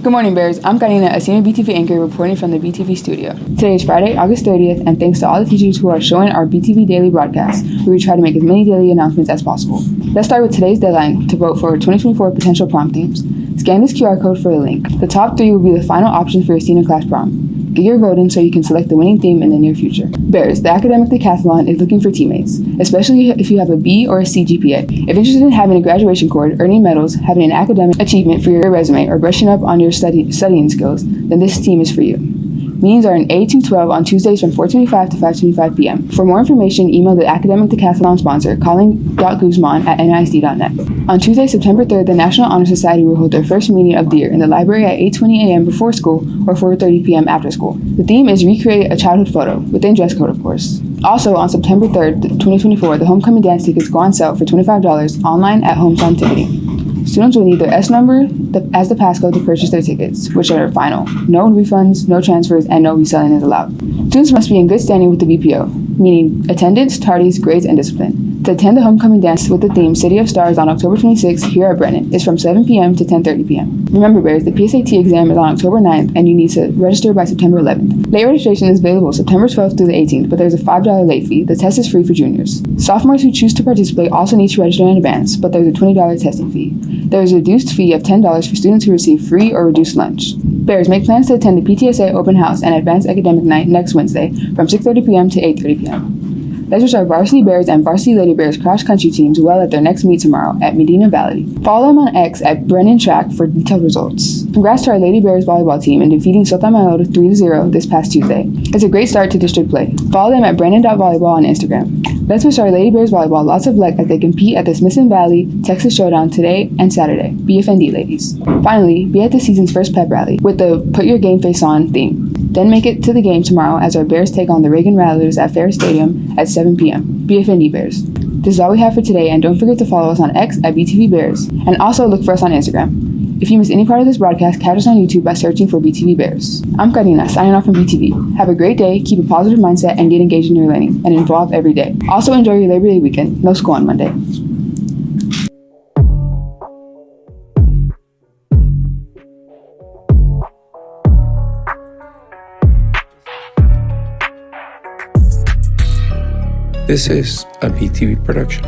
Good morning, Bears. I'm Karina, a senior BTV anchor reporting from the BTV studio. Today is Friday, August 30th, and thanks to all the teachers who are showing our BTV daily broadcast, where we try to make as many daily announcements as possible. Let's start with today's deadline to vote for 2024 potential prom themes. Scan this QR code for the link. The top 3 will be the final options for your senior class prom. Get your vote in so you can select the winning theme in the near future. Bears, the academic decathlon is looking for teammates, especially if you have a B or a C GPA. If interested in having a graduation cord, earning medals, having an academic achievement for your resume, or brushing up on your studying skills, then this team is for you. Meetings are in A212 on Tuesdays from 4:25 to 5:25 p.m. For more information, email the academic decathlon sponsor, colin.guzman@nisd.net. On Tuesday, September 3rd, the National Honor Society will hold their first meeting of the year in the library at 8:20 a.m. before school or 4:30 p.m. after school. The theme is Recreate a Childhood Photo, within dress code, of course. Also, on September 3rd, 2024, the homecoming dance tickets go on sale for $25 online at Hometown Ticketing. Students will need their S number as the passcode to purchase their tickets, which are final. No refunds, no transfers, and no reselling is allowed. Students must be in good standing with the BPO, meaning attendance, tardies, grades, and discipline. To attend the homecoming dance with the theme City of Stars on October 26th here at Brennan is from 7 p.m. to 10:30 p.m. Remember, Bears, the PSAT exam is on October 9th, and you need to register by September 11th. Late registration is available September 12th through the 18th, but there's a $5 late fee. The test is free for juniors. Sophomores who choose to participate also need to register in advance, but there's a $20 testing fee. There is a reduced fee of $10 for students who receive free or reduced lunch. Bears, make plans to attend the PTSA open house and advanced academic night next Wednesday from 6:30 p.m. to 8:30 p.m. Let's wish our Varsity Bears and Varsity Lady Bears cross country teams well at their next meet tomorrow at Medina Valley. Follow them on X at Brennan Track for detailed results. Congrats to our Lady Bears volleyball team in defeating Sept 3-0 this past Tuesday. It's a great start to district play. Follow them at Brennan.volleyball on Instagram. Let's wish our Lady Bears volleyball lots of luck as they compete at the Smith Valley Texas Showdown today and Saturday. BFND ladies. Finally, be at the season's first pep rally with the Put Your Game Face On theme. Then make it to the game tomorrow as our Bears take on the Reagan Rattlers at Farris Stadium at 7 p.m. BFND Bears. This is all we have for today, and don't forget to follow us on X at BTV Bears, and also look for us on Instagram. If you miss any part of this broadcast, catch us on YouTube by searching for BTV Bears. I'm Karina, signing off from BTV. Have a great day, keep a positive mindset, and get engaged in your learning, and involved every day. Also enjoy your Labor Day weekend. No school on Monday. This is a BTV production.